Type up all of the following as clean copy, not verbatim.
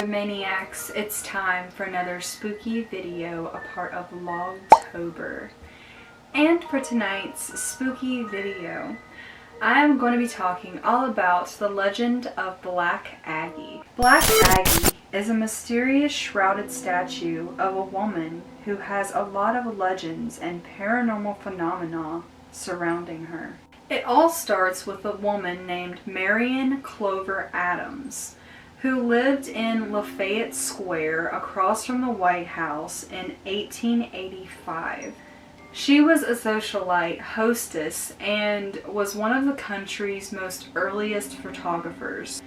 Maniacs, it's time for another spooky video, a part of Vlogtober. And for tonight's spooky video, I am going to be talking all about the legend of Black Aggie. Black Aggie is a mysterious shrouded statue of a woman who has a lot of legends and paranormal phenomena surrounding her. It all starts with a woman named Marion Clover Adams, who lived in Lafayette Square across from the White House in 1885. She was a socialite, hostess, and was one of the country's most earliest photographers.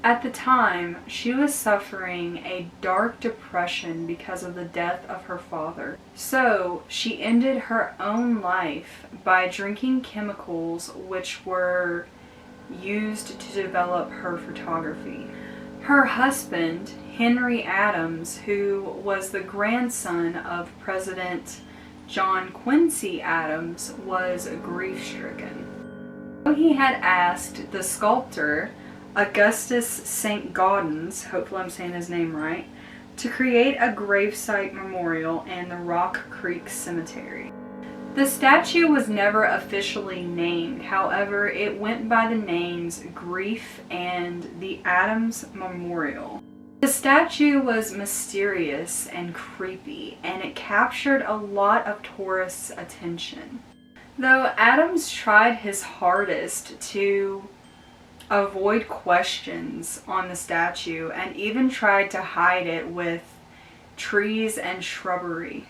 At the time, she was suffering a dark depression because of the death of her father. So, she ended her own life by drinking chemicals which were used to develop her photography. Her husband, Henry Adams, who was the grandson of President John Quincy Adams, was grief-stricken. He had asked the sculptor, Augustus St. Gaudens, hopefully I'm saying his name right, to create a gravesite memorial in the Rock Creek Cemetery. The statue was never officially named, however, it went by the names Grief and the Adams Memorial. The statue was mysterious and creepy, and it captured a lot of tourists' attention. Though Adams tried his hardest to avoid questions on the statue and even tried to hide it with trees and shrubbery.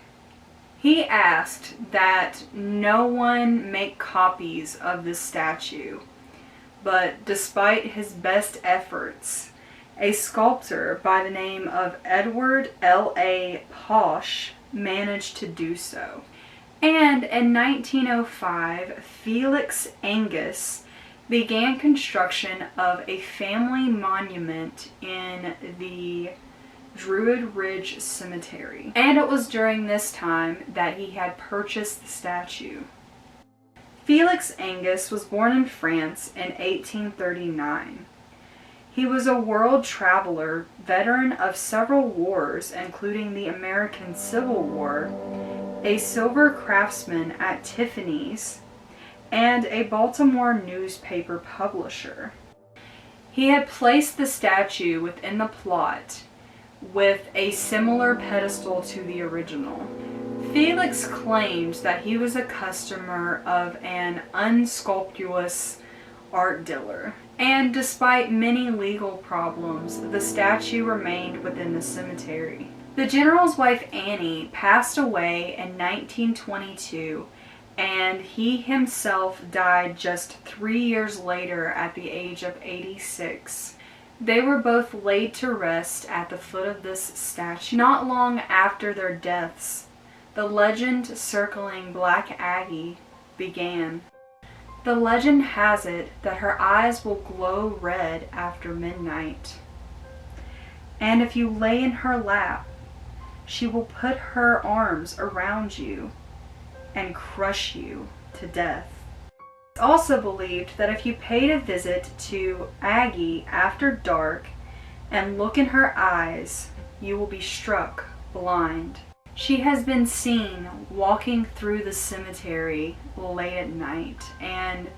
He asked that no one make copies of this statue, but despite his best efforts, a sculptor by the name of Edward L.A. Posh managed to do so. And in 1905, Felix Angus began construction of a family monument in the Druid Ridge Cemetery, and it was during this time that he had purchased the statue. Felix Angus was born in France in 1839. He was a world traveler, veteran of several wars, including the American Civil War, a silver craftsman at Tiffany's, and a Baltimore newspaper publisher. He had placed the statue within the plot with a similar pedestal to the original. Felix claimed that he was a customer of an unscrupulous art dealer, and despite many legal problems, the statue remained within the cemetery. The general's wife Annie passed away in 1922, and he himself died just 3 years later at the age of 86. They were both laid to rest at the foot of this statue. Not long after their deaths, the legend circling Black Aggie began. The legend has it that her eyes will glow red after midnight. And if you lay in her lap, she will put her arms around you and crush you to death. It's also believed that if you paid a visit to Aggie after dark and look in her eyes, you will be struck blind. She has been seen walking through the cemetery late at night, and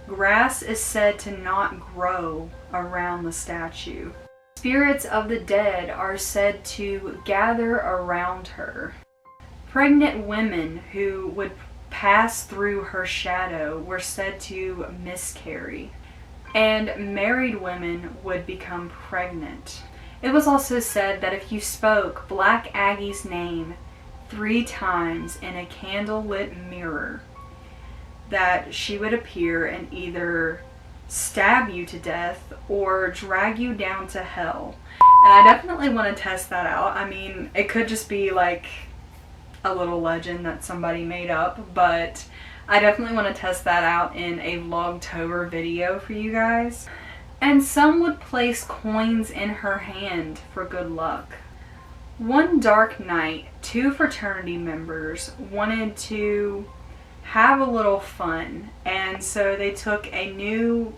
grass is said to not grow around the statue. Spirits of the dead are said to gather around her. Pregnant women who would pass through her shadow were said to miscarry, and married women would become pregnant. It was also said that if you spoke Black Aggie's name 3 times in a candlelit mirror, that she would appear and either stab you to death or drag you down to hell. And I definitely want to test that out. I mean, it could just be like a little legend that somebody made up, but I definitely want to test that out in a Vlogtober video for you guys. And some would place coins in her hand for good luck. One dark night, 2 fraternity members wanted to have a little fun, and so they took a new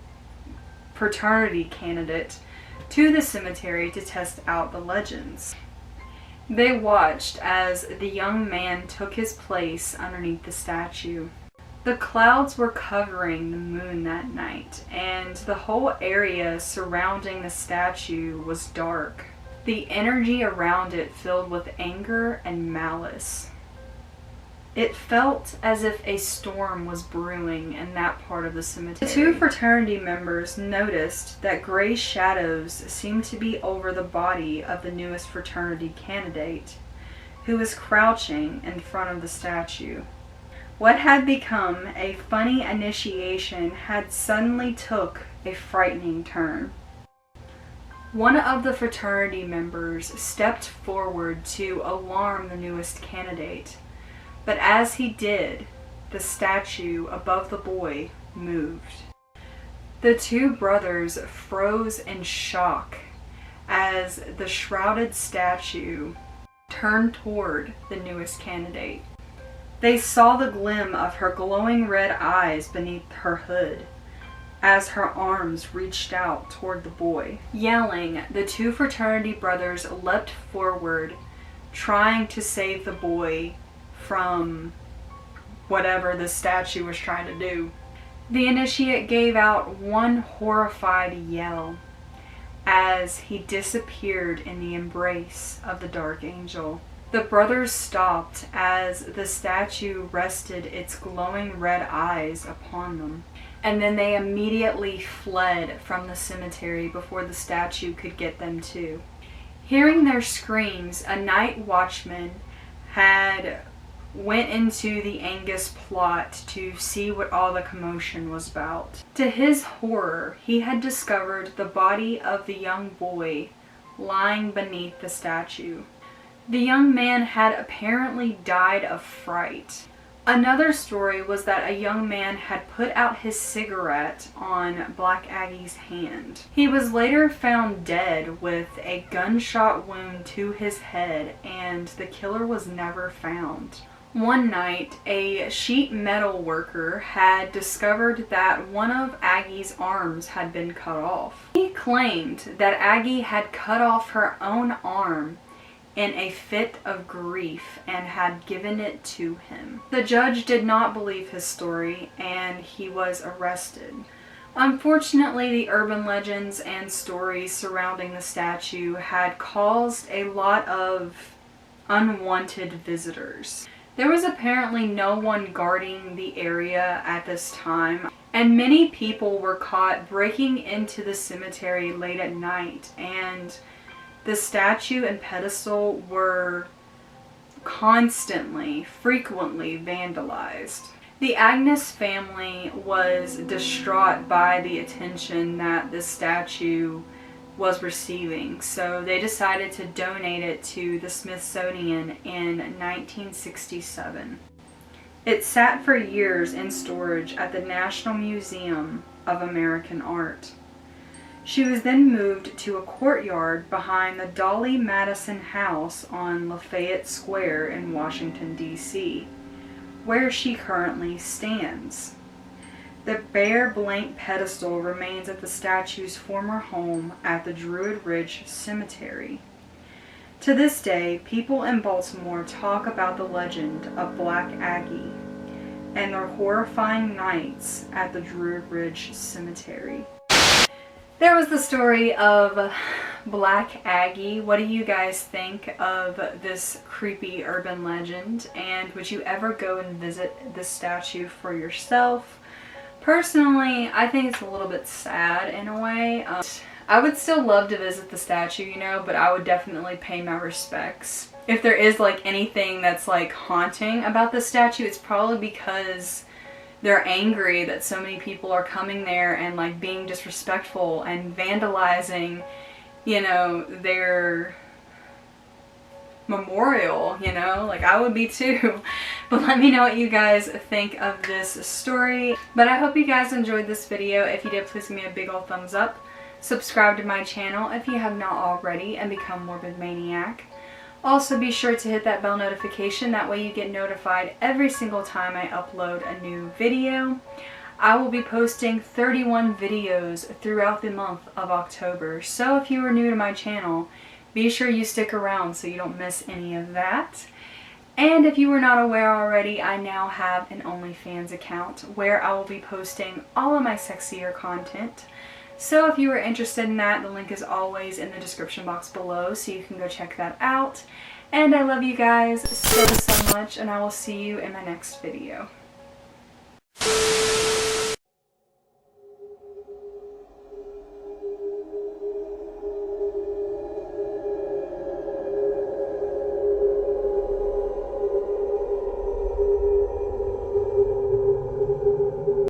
fraternity candidate to the cemetery to test out the legends. They watched as the young man took his place underneath the statue. The clouds were covering the moon that night, and the whole area surrounding the statue was dark. The energy around it filled with anger and malice. It felt as if a storm was brewing in that part of the cemetery. The 2 fraternity members noticed that gray shadows seemed to be over the body of the newest fraternity candidate, who was crouching in front of the statue. What had become a funny initiation had suddenly took a frightening turn. One of the fraternity members stepped forward to alarm the newest candidate. But as he did, the statue above the boy moved. The 2 brothers froze in shock as the shrouded statue turned toward the newest candidate. They saw the gleam of her glowing red eyes beneath her hood as her arms reached out toward the boy. Yelling, the 2 fraternity brothers leapt forward, trying to save the boy from whatever the statue was trying to do. The initiate gave out one horrified yell as he disappeared in the embrace of the dark angel. The brothers stopped as the statue rested its glowing red eyes upon them, and then they immediately fled from the cemetery before the statue could get them too. Hearing their screams, a night watchman had went into the Angus plot to see what all the commotion was about. To his horror, he had discovered the body of the young boy lying beneath the statue. The young man had apparently died of fright. Another story was that a young man had put out his cigarette on Black Aggie's hand. He was later found dead with a gunshot wound to his head, and the killer was never found. One night, a sheet metal worker had discovered that one of Aggie's arms had been cut off. He claimed that Aggie had cut off her own arm in a fit of grief and had given it to him. The judge did not believe his story, and he was arrested. Unfortunately, the urban legends and stories surrounding the statue had caused a lot of unwanted visitors. There was apparently no one guarding the area at this time, and many people were caught breaking into the cemetery late at night, and the statue and pedestal were frequently vandalized. The Angus family was distraught by the attention that the statue was receiving, so they decided to donate it to the Smithsonian in 1967. It sat for years in storage at the National Museum of American Art. She was then moved to a courtyard behind the Dolly Madison House on Lafayette Square in Washington, D.C., where she currently stands. The bare blank pedestal remains at the statue's former home at the Druid Ridge Cemetery. To this day, people in Baltimore talk about the legend of Black Aggie and their horrifying nights at the Druid Ridge Cemetery. There was the story of Black Aggie. What do you guys think of this creepy urban legend? And would you ever go and visit the statue for yourself? Personally, I think it's a little bit sad in a way. I would still love to visit the statue, you know, but I would definitely pay my respects. If there is like anything that's like haunting about the statue, it's probably because they're angry that so many people are coming there and like being disrespectful and vandalizing, you know, their memorial, you know, like I would be too. But let me know what you guys think of this story. But I hope you guys enjoyed this video. If you did, please give me a big old thumbs up. Subscribe to my channel if you have not already and become Morbid Maniac. Also be sure to hit that bell notification, that way you get notified every single time I upload a new video. I will be posting 31 videos throughout the month of October, so if you are new to my channel, be sure you stick around so you don't miss any of that. And if you were not aware already, I now have an OnlyFans account where I will be posting all of my sexier content. So if you are interested in that, the link is always in the description box below, so you can go check that out. And I love you guys so much, and I will see you in my next video.